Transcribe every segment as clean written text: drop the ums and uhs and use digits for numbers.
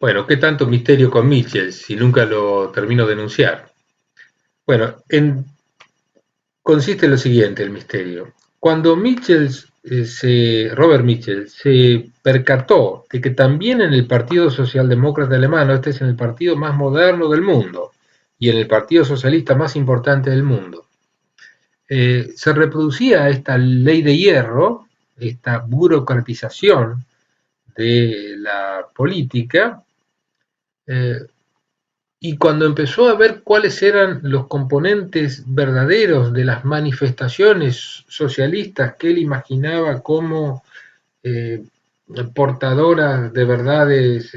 Bueno, ¿qué tanto misterio con Mitchell si nunca lo termino de enunciar? Bueno, consiste en lo siguiente el misterio. Cuando Robert Mitchell se percató de que también en el Partido Socialdemócrata Alemán, este es en el partido más moderno del mundo y en el Partido Socialista más importante del mundo, se reproducía esta ley de hierro, esta burocratización de la política, eh, y cuando empezó a ver cuáles eran los componentes verdaderos de las manifestaciones socialistas que él imaginaba como eh, portadoras de verdades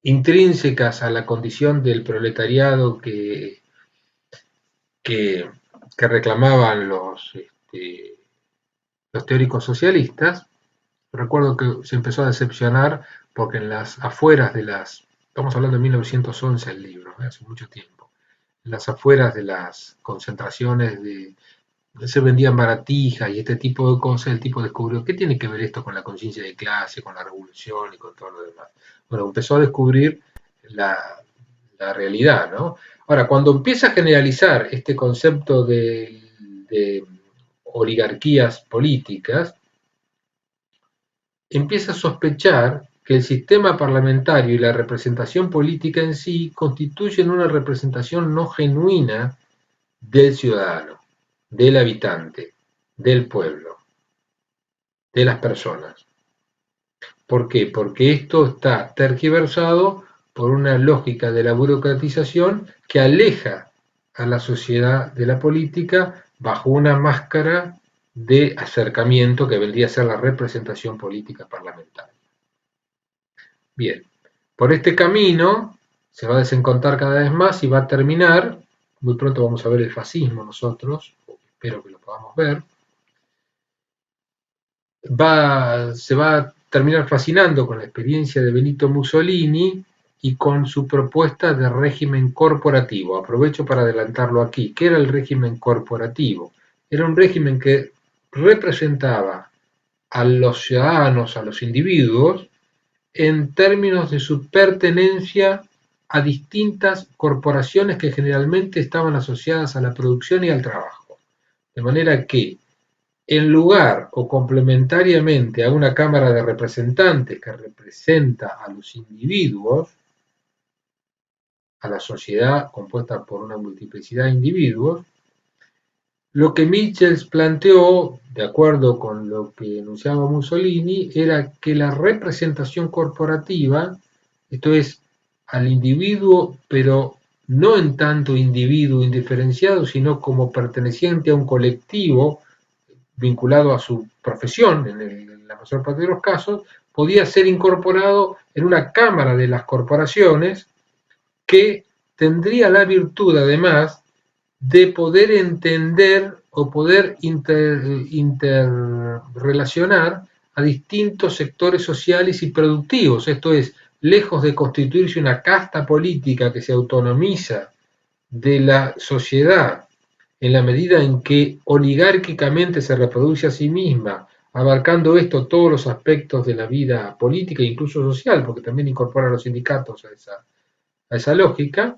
intrínsecas a la condición del proletariado que, que reclamaban los teóricos socialistas, recuerdo que se empezó a decepcionar porque en las afueras de estamos hablando de 1911 el libro, hace mucho tiempo, en las afueras de las concentraciones se vendían baratijas y este tipo de cosas, el tipo descubrió, ¿qué tiene que ver esto con la conciencia de clase, con la revolución y con todo lo demás? Bueno, empezó a descubrir la, la realidad, ¿no? Ahora, cuando empieza a generalizar este concepto de oligarquías políticas, empieza a sospechar que el sistema parlamentario y la representación política en sí constituyen una representación no genuina del ciudadano, del habitante, del pueblo, de las personas. ¿Por qué? Porque esto está tergiversado por una lógica de la burocratización que aleja a la sociedad de la política bajo una máscara de acercamiento que vendría a ser la representación política parlamentaria. Bien, por este camino se va a desencontrar cada vez más y va a terminar, muy pronto vamos a ver el fascismo nosotros, espero que lo podamos ver, se va a terminar fascinando con la experiencia de Benito Mussolini y con su propuesta de régimen corporativo. Aprovecho para adelantarlo aquí. ¿Qué era el régimen corporativo? Era un régimen que representaba a los ciudadanos, a los individuos, en términos de su pertenencia a distintas corporaciones que generalmente estaban asociadas a la producción y al trabajo. De manera que, en lugar o complementariamente a una Cámara de Representantes que representa a los individuos, a la sociedad compuesta por una multiplicidad de individuos, lo que Michels planteó, de acuerdo con lo que enunciaba Mussolini, era que la representación corporativa, esto es, al individuo, pero no en tanto individuo indiferenciado, sino como perteneciente a un colectivo vinculado a su profesión, en la mayor parte de los casos, podía ser incorporado en una cámara de las corporaciones que tendría la virtud, además, de poder entender o poder interrelacionar a distintos sectores sociales y productivos. Esto es, lejos de constituirse una casta política que se autonomiza de la sociedad en la medida en que oligárquicamente se reproduce a sí misma, abarcando esto todos los aspectos de la vida política e incluso social, porque también incorpora a los sindicatos a esa lógica,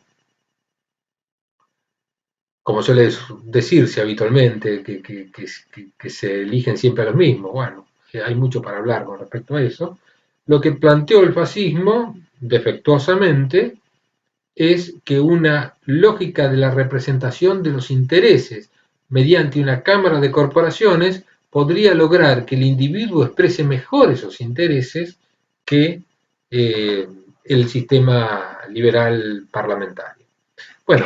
como suele decirse habitualmente, que se eligen siempre a los mismos. Bueno, hay mucho para hablar con respecto a eso. Lo que planteó el fascismo, defectuosamente, es que una lógica de la representación de los intereses mediante una cámara de corporaciones podría lograr que el individuo exprese mejor esos intereses que eh, el sistema liberal parlamentario. Bueno,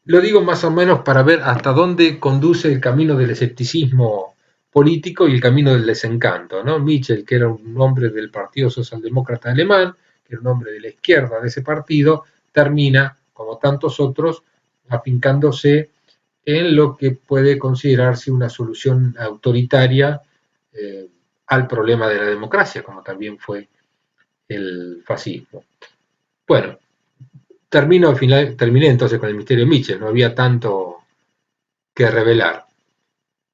lo digo más o menos para ver hasta dónde conduce el camino del escepticismo político y el camino del desencanto, ¿no? Michel, que era un hombre del Partido Socialdemócrata Alemán, que era un hombre de la izquierda de ese partido, termina, como tantos otros, afincándose en lo que puede considerarse una solución autoritaria al problema de la democracia, como también fue el fascismo. Bueno, terminé entonces con el misterio de Mitchell, no había tanto que revelar.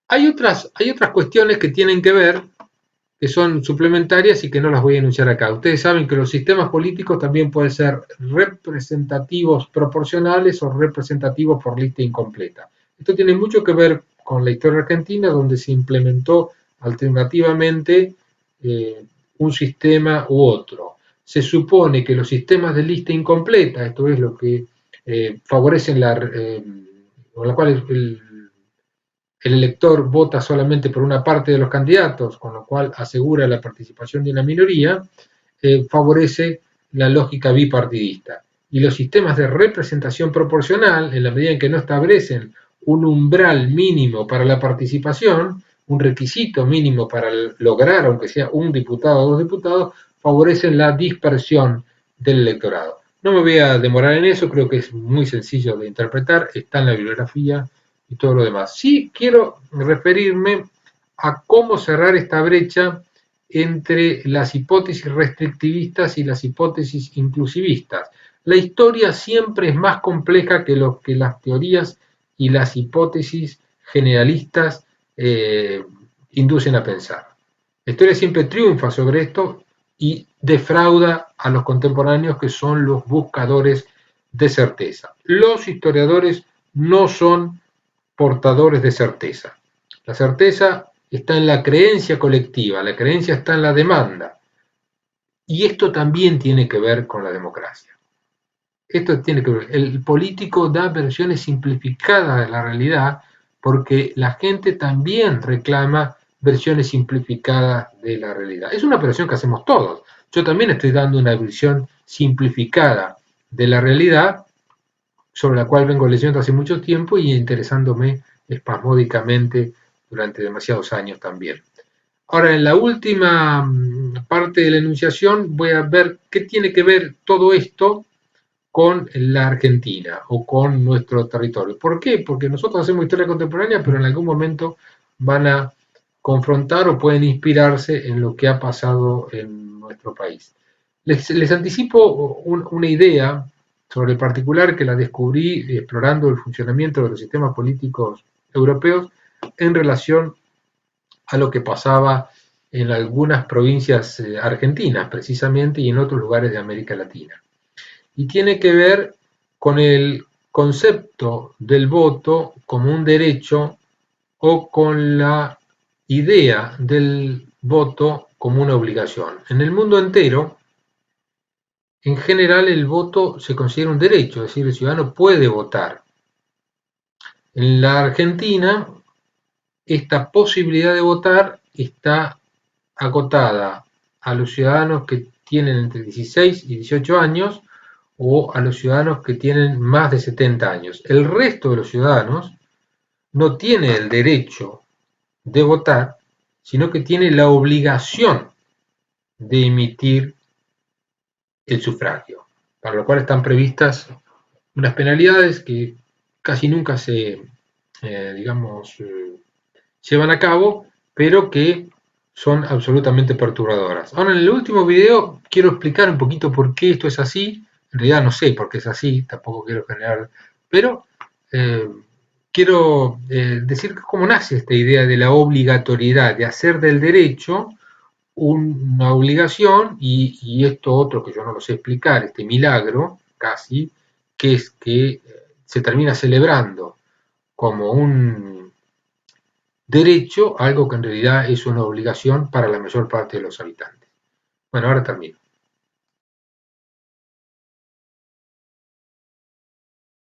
Hay otras cuestiones que tienen que ver, que son suplementarias y que no las voy a enunciar acá. Ustedes saben que los sistemas políticos también pueden ser representativos proporcionales o representativos por lista incompleta. Esto tiene mucho que ver con la historia argentina, donde se implementó alternativamente un sistema u otro. Se supone que los sistemas de lista incompleta, esto es lo que favorecen con la cual el elector vota solamente por una parte de los candidatos, con lo cual asegura la participación de una minoría, favorece la lógica bipartidista. Y los sistemas de representación proporcional, en la medida en que no establecen un umbral mínimo para la participación, un requisito mínimo para lograr, aunque sea un diputado o dos diputados, favorecen la dispersión del electorado. No me voy a demorar en eso, creo que es muy sencillo de interpretar, está en la bibliografía y todo lo demás. Sí quiero referirme a cómo cerrar esta brecha entre las hipótesis restrictivistas y las hipótesis inclusivistas. La historia siempre es más compleja que lo que las teorías y las hipótesis generalistas inducen a pensar. La historia siempre triunfa sobre esto y defrauda a los contemporáneos, que son los buscadores de certeza. Los historiadores no son portadores de certeza. La certeza está en la creencia colectiva, la creencia está en la demanda. Y esto también tiene que ver con la democracia. Esto tiene que ver. El político da versiones simplificadas de la realidad porque la gente también reclama versiones simplificadas de la realidad. Es una operación que hacemos todos. Yo también estoy dando una visión simplificada de la realidad, sobre la cual vengo leyendo hace mucho tiempo y interesándome espasmódicamente durante demasiados años también. Ahora, en la última parte de la enunciación voy a ver qué tiene que ver todo esto con la Argentina o con nuestro territorio. ¿Por qué? Porque nosotros hacemos historia contemporánea, pero en algún momento van a confrontar o pueden inspirarse en lo que ha pasado en nuestro país. Les anticipo una idea sobre el particular que la descubrí explorando el funcionamiento de los sistemas políticos europeos en relación a lo que pasaba en algunas provincias argentinas, precisamente, y en otros lugares de América Latina. Y tiene que ver con el concepto del voto como un derecho o con la idea del voto como una obligación. En el mundo entero, en general, el voto se considera un derecho, es decir, el ciudadano puede votar. En la Argentina, esta posibilidad de votar está acotada a los ciudadanos que tienen entre 16 y 18 años o a los ciudadanos que tienen más de 70 años. El resto de los ciudadanos no tiene el derecho de votar, sino que tiene la obligación de emitir el sufragio, para lo cual están previstas unas penalidades que casi nunca se, llevan a cabo, pero que son absolutamente perturbadoras. Ahora, en el último video quiero explicar un poquito por qué esto es así. En realidad no sé por qué es así, tampoco quiero generar, pero quiero decir cómo nace esta idea de la obligatoriedad, de hacer del derecho una obligación y esto otro que yo no lo sé explicar, este milagro casi, que es que se termina celebrando como un derecho, algo que en realidad es una obligación para la mayor parte de los habitantes. Bueno, ahora termino.